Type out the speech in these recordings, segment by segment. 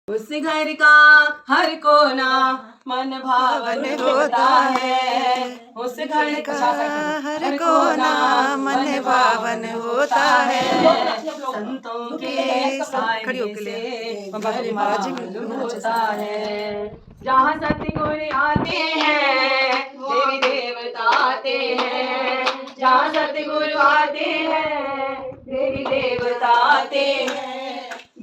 उस घर का हर कोना मन भावन होता है। उस घर का हर कोना मन भावन होता है। संतों के साये से घर पावन होता है। जहाँ सतगुरु आते हैं देवी देवता आते हैं। जहाँ सतगुरु आते हैं देवी देवता आते हैं।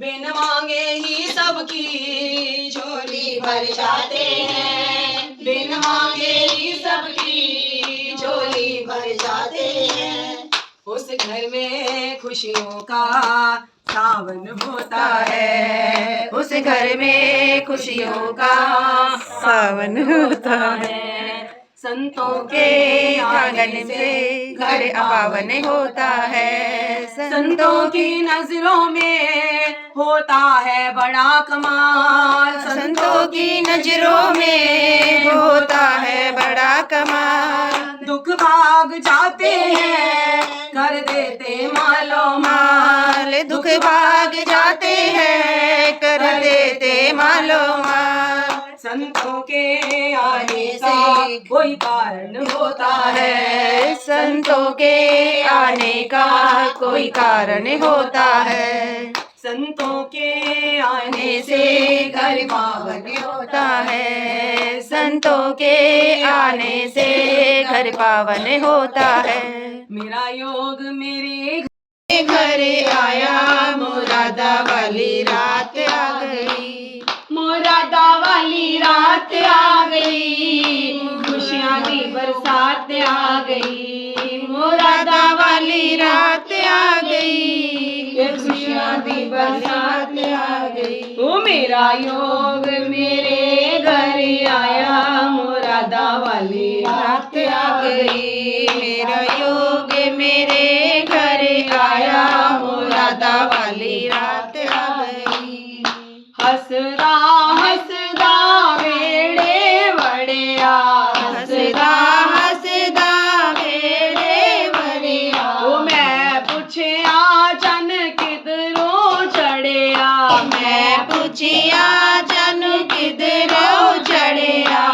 बिन मांगे ही सबकी झोली भर जाते हैं। बिन मांगे ही सबकी झोली भर जाते हैं। उस घर में खुशियों का सावन होता है। उस घर में खुशियों का सावन होता है। संतों के आंगन से घर पावन होता है। संतों की नजरों में होता है बड़ा कमाल। संतों की नजरों में होता है बड़ा कमाल। दुख भाग जाते हैं कर देते मालो माल। दुख भाग जाते हैं कर देते मालो माल। संतों के आने से कोई कारण होता है। संतों के आने का कोई कारण होता है। संतों के आने से घर पावन होता है। संतों के आने से घर पावन होता है। मेरा योग मेरे घर आया मुरादा वाली रात आ गई। मुरादा वाली रात आ गई। खुशियाँ की बरसात आ गई। मुरादा वाली रात आ गई। खुशियाँ की बरसात आ गई। वो मेरा योग मेरे घर आया मुरादा वाली रात आ गई। मेरा योग मेरे घर आया मुरादा वाली रात आ गई। हसदा हसदा वेड़े वड़िया। हसदा हसदा वेड़े वड़िया। वो मैं पुछया जन किधरों चढ़िया। मैं पुछया जन किधरों चढ़िया।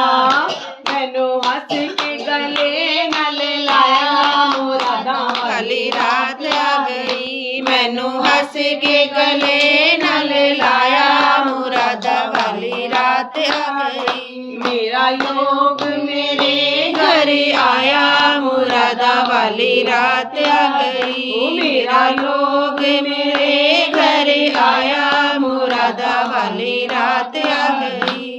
मैनू हस के गले नल लाया मुरादा वाली रात आ गई। मैनू हस के गले नल लाया मुरादा वाली रात आ गई। मेरा योग मेरे घर आया मुरादा वाली रात आ गई। मेरा योग मेरे घर आया मुरादा वाली रात आ गई।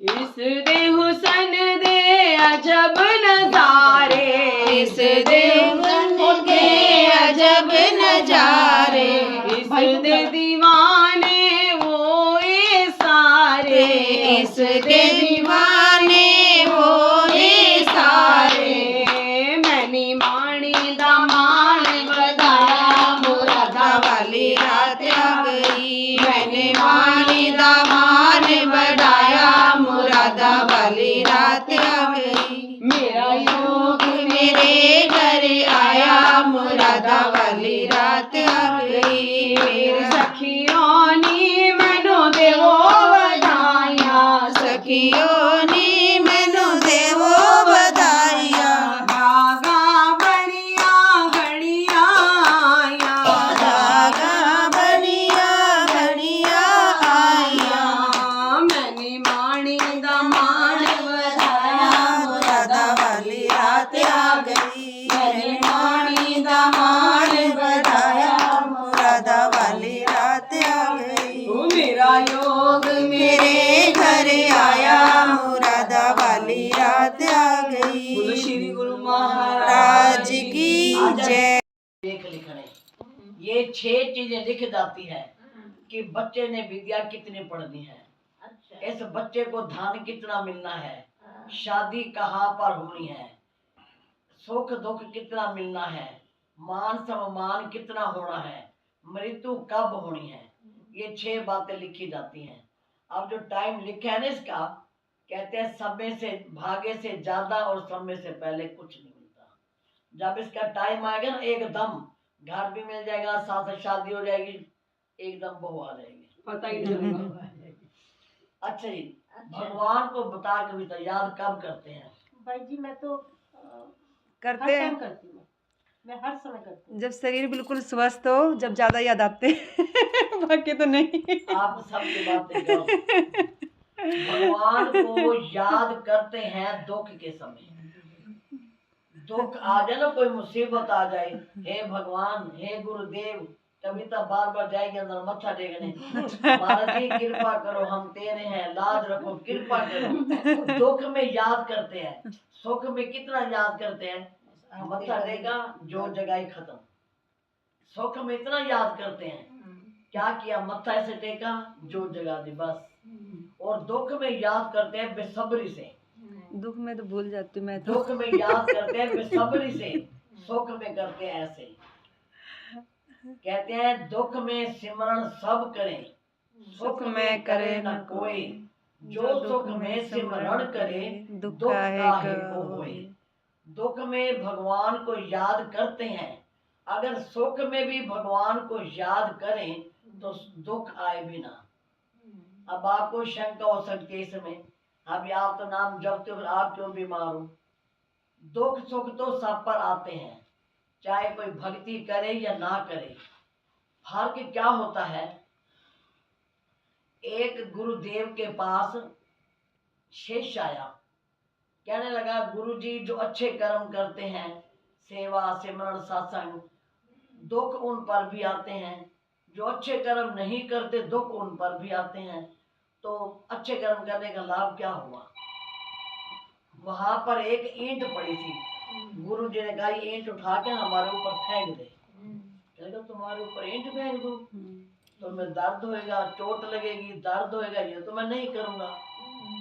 इस दे हुसन दे अजब नजारे। इस दे हुसन के अजब नजारे। इस दे दीवाने वो ये सारे। इस दे दीवाने वो ये सारे। मैंने माणी दा मान बधाया मुरादा वाली रात आ गई। मैंने माणी दा मान बढ़ाया मुरादा वाली रात आ गई। मेरा योग मेरे घर आया मुरादा वाली रात आ गई। मेरे सखियों ने मैनू देवो बधाइयां। सखियों ने मैनू देवो बधाइयां। धागा बनिया घड़िया आया। धागा बनिया घड़िया आया। मैंने माणी दा मान बधाया मुरादा वाली रात आ गई। मैंने माणी दा मान बधाया मुरादा वाली रात आ गई। वो मेरा योग मेरे घर आया मुरादा वाली रात आ गई। बोलो श्री गुरु महाराज की जय। लेख लिखने ये 6 चीजें लिख जाती है कि बच्चे ने विद्या कितनी पढ़नी है। इस बच्चे को धन कितना मिलना है। शादी कहाँ पर होनी है। सुख दुख कितना मिलना है। मान सम्मान कितना होना है। मृत्यु कब होनी है। ये 6 बातें लिखी जाती हैं। अब जो टाइम लिखा है ना इसका कहते हैं समय से भागे से ज्यादा और समय से पहले कुछ नहीं मिलता। जब इसका टाइम आएगा ना एकदम घर भी मिल जाएगा, साथ शादी हो जाएगी, एकदम बहू आ जाएगी, पता ही नहीं लगेगा। अच्छा जी, भगवान को बता कविता याद कब करते हैं? भाई जी मैं तो करते हर हैं टाइम करती हूँ, मैं हर समय करती हूँ। जब शरीर बिल्कुल स्वस्थ हो, जब ज्यादा याद आते हैं। बाकी तो नहीं। आप सबकी बातें गलत। भगवान को याद करते हैं दुख के समय। दुख आ जाए ना, कोई मुसीबत आ जाए, हे भगवान, हे गुरुदेव, कविता बार बार जाएगी अंदर मत्था टेकने, महाराज जी कृपा करो, हम तेरे हैं, लाज रखो, कृपा करो। दुख में याद करते हैं, सुख में कितना याद करते हैं, मत्था टेका जो जगाई खत्म। सुख में इतना याद करते हैं, क्या किया, मत्था ऐसे टेका जो जगा दी बस। और दुख में याद करते हैं बेसब्री से। दुख में तो भूल जाती हूँ मैं तो। दुख में याद करते हैं बेसब्री से, सुख में करते हैं ऐसे। कहते हैं दुख में सिमरण सब करें, सुख में करे न कोई, जो सुख में सिमरण करे, दुख काहे को होए। दुख में भगवान को याद करते हैं, अगर सुख में भी भगवान को याद करें तो दुख आए भी ना। अब आपको शंका हो सकती है इसमें, अभी आप तो नाम जपते हो, आप क्यों बीमार हो? दुख सुख तो सब पर आते हैं, चाहे कोई भक्ति करे या ना करे। फर्क क्या होता है, एक गुरुदेव के पास शिष्य आया, कहने लगा गुरुजी जो अच्छे कर्म करते हैं, सेवा सिमरण सत्संग, दुख उन पर भी आते हैं, जो अच्छे कर्म नहीं करते दुख उन पर भी आते हैं, तो अच्छे कर्म करने का लाभ क्या हुआ? वहां पर एक ईंट पड़ी थी, गुरु जी ने कहा ईंट उठा के हमारे ऊपर फेंक दे। कहेगा तुम्हारे ऊपर ईंट फेंक दूं तो मैं दर्द होएगा, चोट लगेगी, दर्द होएगा, ये तो मैं नहीं करूंगा।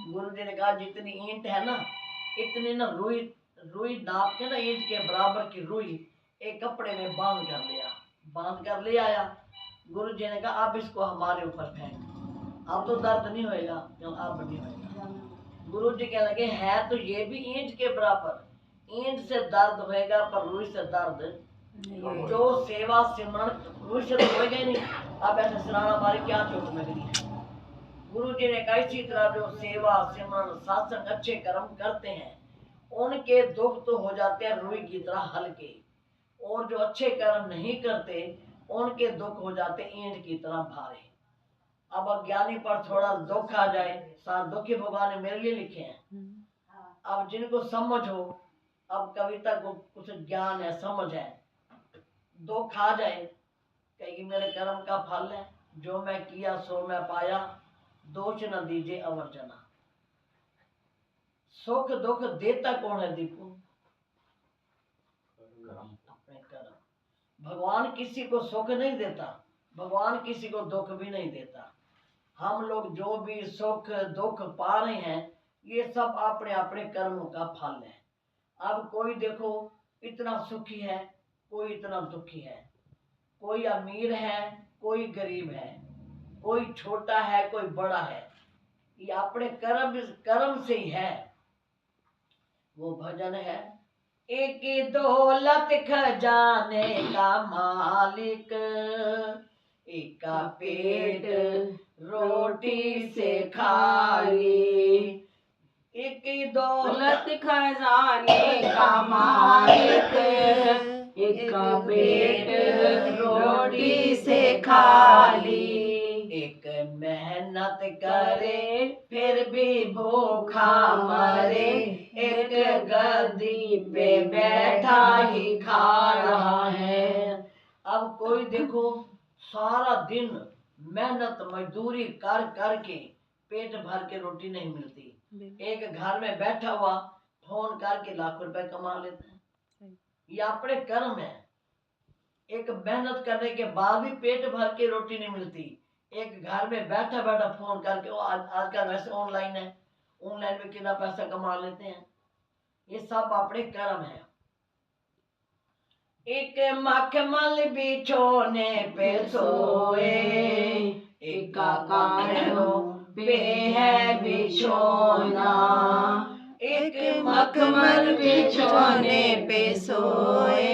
गुरु जी ने कहा जितनी ईंट है ना, इतनी ना रुई, रुई नाप के ना ईंट के बराबर की रुई एक कपड़े में बांध कर ले आया। गुरु जी ने कहा अब इसको हमारे ऊपर फेंक, अब तो दर्द नहीं होएगा, अब नहीं होएगा। गुरु जी कहने लगे है तो ये भी ईंट के बराबर, ईंट से दर्द होएगा पर रुई से दर्द, जो सेवा सिमरण रुई से तो होएगा ही नहीं। अब ऐसे सिराना मारे क्या चोट लगनी है। गुरु जी ने कहा इसी तरह जो सेवा सिमरण सत्संग अच्छे कर्म करते हैं, उनके दुख तो हो जाते हैं रुई की तरह हल्के, और जो अच्छे कर्म नहीं करते उनके दुख हो जाते ईंट की तरह भारे। अब अज्ञानी पर थोड़ा दुख आ जाए, सारे दुख ही भगवान ने मेरे लिए लिखे हैं। अब जिनको समझ हो, अब कविता को कुछ ज्ञान है, समझ है, दुख आ जाए, कहेगी मेरे कर्म का फल है, जो मैं किया सो मैं पाया, दोष न दीजिए अवर जना। सुख दुख देता कौन है दीपू? अपने कर्म। भगवान किसी को सुख नहीं देता, भगवान किसी को दुख भी नहीं देता। हम लोग जो भी सुख दुख पा रहे हैं, ये सब अपने अपने कर्मों का फल है। अब कोई देखो इतना सुखी है, कोई इतना दुखी है, कोई अमीर है, कोई गरीब है, कोई छोटा है, कोई बड़ा है, ये अपने कर्म से ही है। वो भजन है, एक दौलत खजाने का मालिक, एक का पेट रोटी से खाली, एक दौलत खजाने का मालिक, एक का पेट रोटी से खाली, एक मेहनत करे फिर भी भूखा मरे, एक गद्दी पे बैठा ही खा रहा है। अब कोई देखो सारा दिन मेहनत मजदूरी कर करके पेट भर के रोटी नहीं मिलती, एक घर में बैठा हुआ फोन करके लाखों रुपए कमा लेता है। ये अपने कर्म है। एक मेहनत करने के बाद भी पेट भर के रोटी नहीं मिलती, एक घर में बैठा बैठा फोन करके, वो आजकल वैसे ऑनलाइन है, ऑनलाइन में कितना पैसा कमा लेते हैं। ये सब अपने कर्म है। एक मखमल बिछोने पे सोए, एक कांटों पे है बिछोना, एक मखमल बिछोने पे सोए,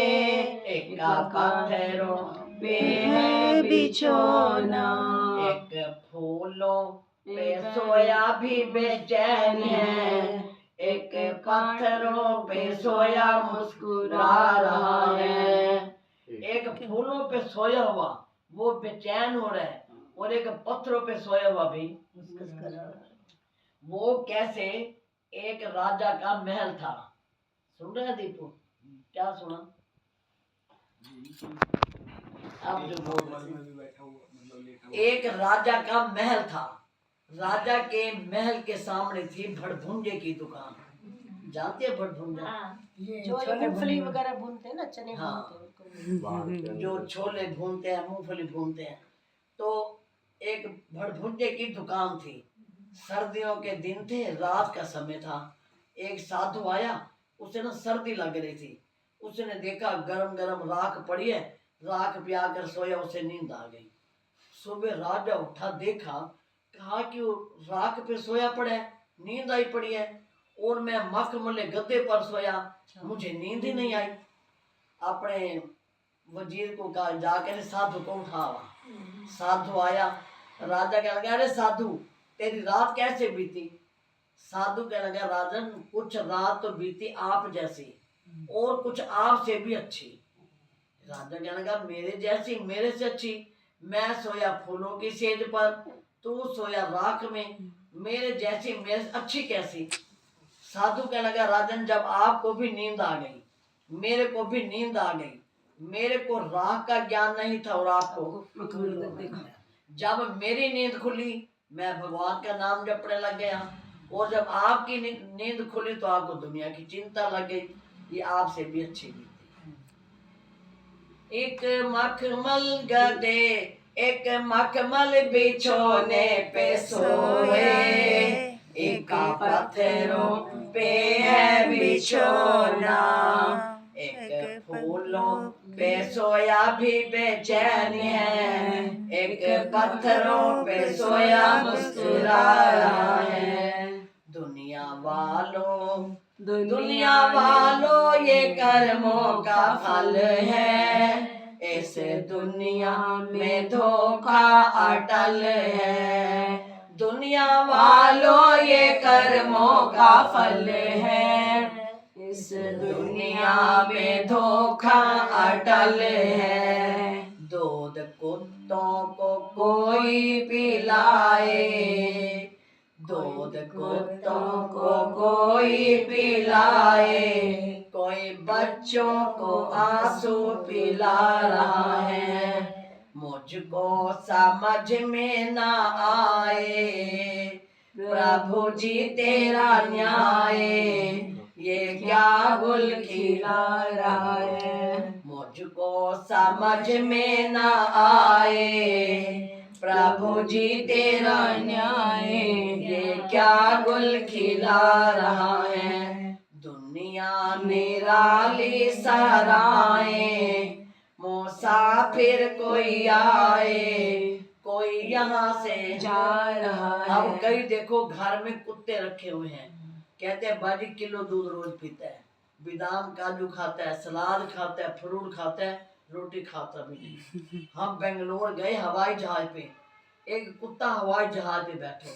एक पत्थरों पे है बिछोना, एक फूलों पे सोया भी बेचैन है, एक पत्थरों पे सोया मुस्कुरा रहा है। एक फूलों पे सोया हुआ वो बेचैन हो रहा है, और एक पत्थरों पे सोया हुआ भी मुस्कुरा रहा है। वो कैसे? एक राजा का महल था। सुन रहे हैं दीपू? क्या सुना? आप जो बोल रहे थे। एक राजा का महल था। राजा के महल के सामने थी भड़भुंजे की दुकान। जानते हैं भड़भुंजा? जो ये मूंगफली वगैरह भूनते हैं ना, चने हाँ। भूनते हैं जो छोले भूनते हैं, मूंगफली भूनते हैं। तो एक भड़भुंजे की दुकान थी। सर्दियों के दिन थे, रात का समय था। एक साधु आया, उसे ना सर्दी लग रही थी। उसने देखा गरम गरम राख पड़ी है, राख पिया कर सोया, उसे नींद आ गई। सुबह राजा उठा, देखा, कहा कि वो राख पे सोया पड़ा है, नींद आई पड़ी है, और मैं मखमले गद्दे पर सोया, मुझे नींद ही नहीं आई। अपने वजीर को कहा, जाकर साधु को उठावा। साधु आया, राजा कहने लगा, अरे साधु, तेरी रात कैसे बीती? साधु कहने लगा, राजन, कुछ रात तो बीती आप जैसी, और कुछ आपसे भी अच्छी। राजा कहने लगा, मेरे जैसी? मेरे से अच्छी? मैं सोया फूलों की सेज पर, तू सोया राख में, मेरे जैसी मेरे से अच्छी कैसी? साधु कहने लगा, राजन, जब आपको भी नींद आ गई, मेरे को भी नींद आ गई, मेरे को राख का ज्ञान नहीं था और आपको, जब मेरी नींद खुली मैं भगवान का नाम जपने लग गया, और जब आपकी नींद खुली तो आपको दुनिया की चिंता लग गई। ये आपसे भी अच्छी बीती। एक मखमल गदे, एक मखमल बिछोने पे सोए, एक पत्थरों पे है बिछोना, एक फूलों पे सोया भी बेचैन है, एक पत्थरों पे सोया मुस्कुरा रहा है। दुनिया वालों ये कर्मों का फल है, इस दुनिया में धोखा अटल है। दुनिया वालों ये कर्मों का फल है, इस दुनिया में धोखा अटल है। दूध कुत्तों को कोई पिलाए, दूध कुत्तों को कोई पिलाए, कोई बच्चों को आंसू पिला रहा है। मुझको समझ में ना आए, प्रभु जी तेरा न्याय, ये क्या गुल खिला रहा है। मुझको समझ में ना आए, प्रभु जी तेरा न्याय, ये क्या गुल खिला रहा है। दुनिया निराली सराए, मुसाफिर कोई आए, कोई यहाँ से जा रहा है। अब कई देखो घर में कुत्ते रखे हुए हैं, कहते हैं बाजी किलो दूध रोज पीता है, बादाम काजू खाता है, सलाद खाता है, फ्रूट खाता है, रोटी खाता भी नहीं। हम बेंगलोर गए हवाई जहाज पे, एक कुत्ता हवाई जहाज पे बैठे,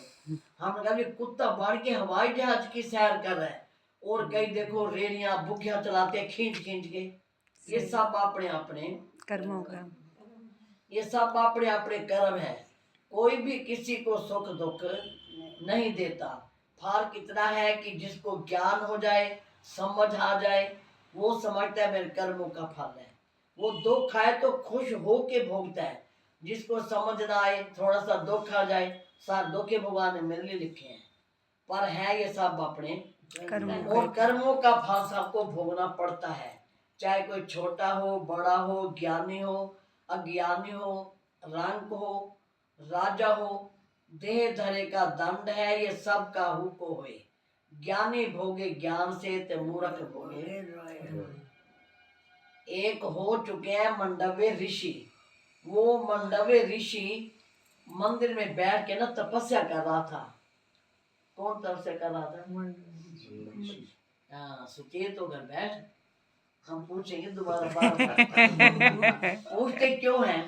हमने कहा ये कुत्ता बढ़ के हवाई जहाज की सैर कर रहा है, और कई देखो रेड़ियां बुकियां चलाते हैं खींच खींच के। ये सब अपने अपने कर्मों का, ये सब अपने अपने कर्म है। कोई भी किसी को सुख दुख नहीं देता। फर्क इतना है कि जिसको ज्ञान हो जाए, समझ आ जाए, वो समझता है मेरे कर्मों का फल है। वो दुख आए तो खुश हो के भोगता है। जिसको समझ ना आए, थोड़ा सा दुख आ जाए, सारे दुखे भगवान ने मेरे लिए लिखे हैं। पर है ये सब अपने कर्मों और का। कर्मों का फल सबको भोगना पड़ता है। चाहे कोई छोटा हो, बड़ा हो, ज्ञानी हो, अज्ञानी हो, रंग हो, राजा हो, देह धरे का दंड है, ये सब का हुको होए। ज्ञानी भोगे ज्ञान से, ते मूर्ख भोगे। एक हो चुके हैं मंडवे ऋषि। वो मंडवे ऋषि मंदिर में बैठ के ना तपस्या कर रहा था। कौन तपस्या कर रहा था? हाँ, सुचेत होकर बैठ। हम पूछेंगे दोबारा बार पूछते क्यों हैं?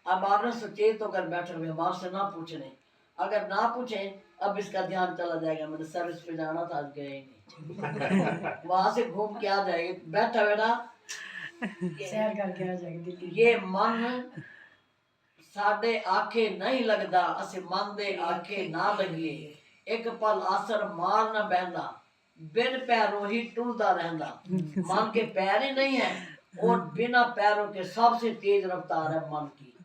अब आपने सुचेत होकर बैठे हुए, हम आपसे ना पूछने। अगर ना पूछे अब इसका ध्यान चला जाएगा, मैंने सर्विस पे जाना था, आज गए ही नहीं। वहां से घूम के आ जाएंगे, बैठा बैठा सैर करके आ जाएंगे दिल्ली। ये मन साडे आखे नहीं लगदा, अस मन दे आखे ना लगिए, एक पल आसर मार न बहना, बिन पैरों ही टुरदा रहंदा। मन के पैर ही नहीं है और बिना पैरों के सबसे तेज रफ्तार है मन की।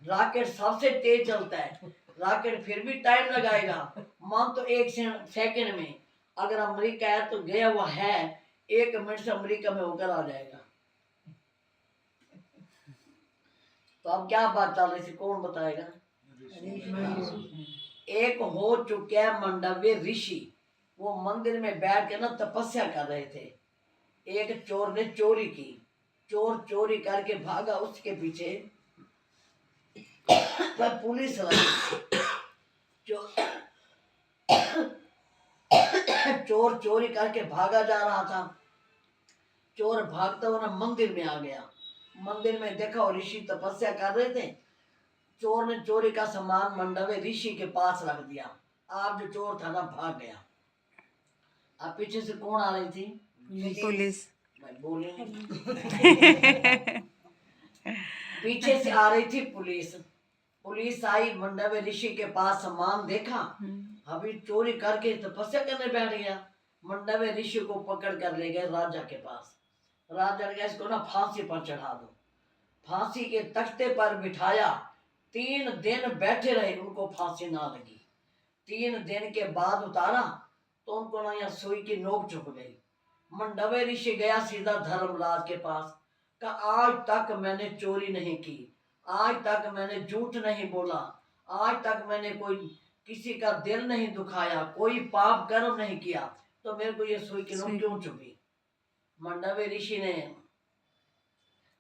रॉकेट सबसे तेज चलता है, रॉकेट फिर भी टाइम लगाएगा, मन तो एक सेकंड में, अगर अमेरिका है तो गया हुआ है, 1 मिनट से अमेरिका में होकर आ जाएगा। तो अब क्या बात चल रही थी, कौन बताएगा? एक हो चुके हैं मंडव्य ऋषि, वो मंदिर में बैठ के ना तपस्या कर रहे थे। एक चोर ने चोरी की, चोर चोरी करके भागा, उसके पीछे पर पुलिस लगी। चोर चोरी करके भागा जा रहा था, चोर भागता हुआ मंदिर में आ गया। मंदिर में देखा और ऋषि तपस्या कर रहे थे। चोर ने चोरी का सामान मंडवे ऋषि के पास रख दिया। आप जो चोर था ना भाग गया। अब पीछे से कौन आ रही थी? पुलिस। भाई बोली नहीं। पीछे से आ रही थी पुलिस। पुलिस आई, मंडवे ऋषि के पास सामान देखा, अभी चोरी करके तपस्या करने बैठ गया। मंडवे ऋषि को पकड़ कर ले गए राजा के पास। राजा ने कहा इसको ना फांसी पर चढ़ा दो। फांसी के तख्ते पर बिठाया, 3 दिन बैठे रहे, उनको फांसी ना लगी। 3 दिन के बाद उतारा तो उनको ना यहाँ सुई की नोक चुभ गई। मंडवे ऋषि गया सीधा धर्मराज के पास, कहा आज तक मैंने चोरी नहीं की, आज तक मैंने झूठ नहीं बोला, आज तक मैंने कोई किसी का दिल नहीं दुखाया, कोई पाप कर्म नहीं किया, तो मेरे को ये सुई की नोक क्यों चुभी? मंडवे ऋषि ने,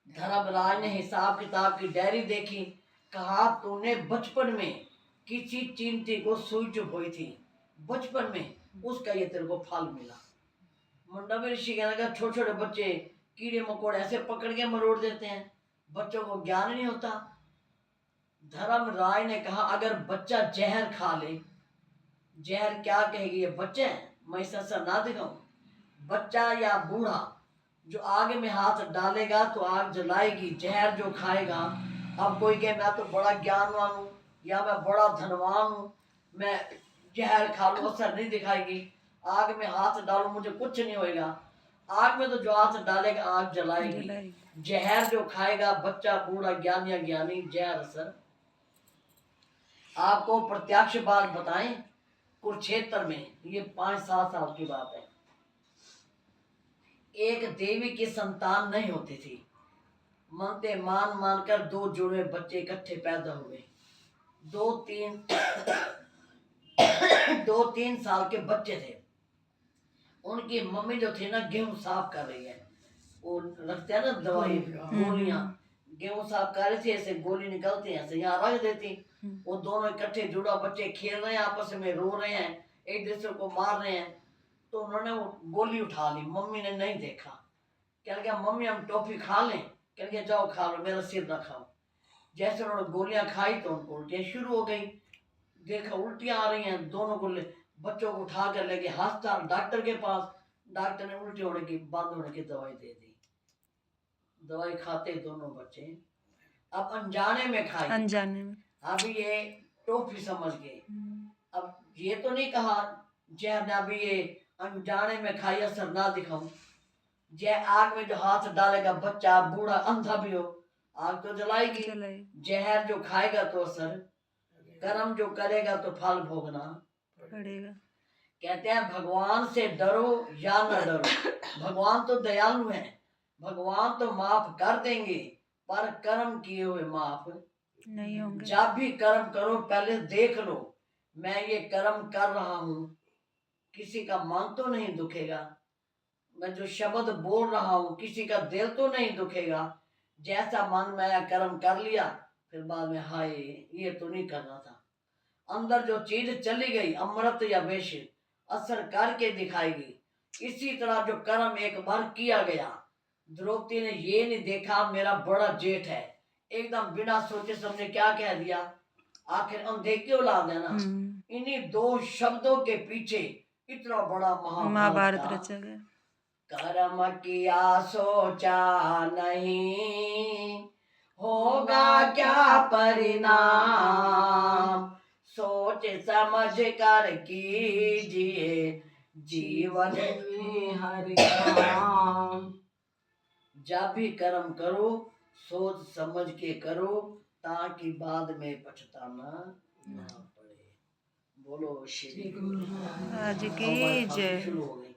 धर्मराज ने हिसाब किताब की डायरी देखी, कहा तूने बचपन में किसी चिंटी को सुई चुभोई थी, बचपन में, उसका ये तेरे को फल मिला। मंडवे ऋषि कहने लगा छोटे छोटे बच्चे कीड़े मकोड़े ऐसे पकड़ के मरोड़ देते हैं, बच्चों को ज्ञान नहीं होता। धर्मराज ने कहा अगर बच्चा जहर खा ले, जहर क्या कहेगी ये बच्चे हैं, मैं ससा ना दिखाऊं, बच्चा या बूढ़ा जो आग में हाथ डालेगा तो आग जलाएगी, जहर जो खाएगा। अब कोई कहे मैं तो बड़ा ज्ञानवान हूँ या मैं बड़ा धनवान हूँ, मैं जहर खा लूँ असर नहीं दिखाएगी, आग में हाथ डालूं मुझे कुछ नहीं होएगा। आग में तो जो हाथ डालेगा आग जलाएगी, जहर जो खाएगा बच्चा बूढ़ा ज्ञानी या ज्ञानी, जहर असर। आपको प्रत्यक्ष बात बताएं, कुरुक्षेत्र में, ये 5-7 साल की बात है, एक देवी की संतान नहीं होती थी, मनते मान मानकर 2 जुड़े बच्चे इकट्ठे पैदा हुए। 2-3 साल के बच्चे थे। उनकी मम्मी जो थी ना गेहूं साफ कर रही है, वो रखते हैं ना दवाई गोलियां, गेहूं साफ कर रही थी, ऐसे गोली निकलती है ऐसे यहाँ रख देती। वो दोनों इकट्ठे जुड़ा बच्चे खेल रहे हैं, आपस में रो रहे हैं, एक दूसरे को मार रहे हैं। तो उन्होंने वो गोली उठा ली, मम्मी ने नहीं देखा, कह गया मम्मी हम टॉफी खा लें, कह गया जाओ खा लो, मेरा सिर ना खाओ। जैसे उन्होंने गोलियां खाई तो उनको उल्टियां शुरू हो गई। देखा उल्टियां आ रही हैं, दोनों को बच्चों को उठा कर ले गए अस्पताल डॉक्टर के पास। डॉक्टर ने उल्टी होने की बंद होने की दवाई दे दी। दवाई खाते दोनों बच्चे, अब अनजाने में खाई, अनजाने में, अभी ये टॉफी समझ गए। अब ये तो नहीं कहा जय अभी ये अनजाने में खाई असर ना दिखाऊं, जय आग में जो हाथ डालेगा बच्चा बूढ़ा अंधा भी हो आग तो जलाएगी, जहर जो खाएगा तो असर, कर्म जो करेगा तो फल भोगना पड़ेगा। कहते हैं भगवान से डरो या न डरो, भगवान तो दयालु हैं, भगवान तो माफ कर देंगे, पर कर्म किए हुए माफ नहीं होंगे। जब भी कर्म करो पहले देख लो मैं ये कर्म कर रहा हूँ, किसी का मन तो नहीं दुखेगा, मैं जो शब्द बोल रहा हूँ किसी का दिल तो नहीं दुखेगा। जैसा मन में कर्म कर लिया फिर बाद में हाय ये तो नहीं करना था। अंदर जो चीज चली गई अमृत या विष असर करके दिखाएगी। इसी तरह जो कर्म एक बार किया गया, द्रौपदी ने ये नहीं देखा मेरा बड़ा जेठ है, एकदम बिना सोचे समझे क्या कह दिया, आखिर अंधे क्यों ला देना। इन्हीं 2 शब्दों के पीछे इतना बड़ा महाभारत महाभारत था। रचा गया। कर्म किया सोचा नहीं, होगा क्या परिणाम, सोच समझ कर कीजिए जीवन में हर काम। जब भी कर्म करो सोच समझ के करो, ताकि बाद में पछताना ना पड़े। बोलो श्री गुरु आज की हमारी फांसी जय। शुरू हो गई।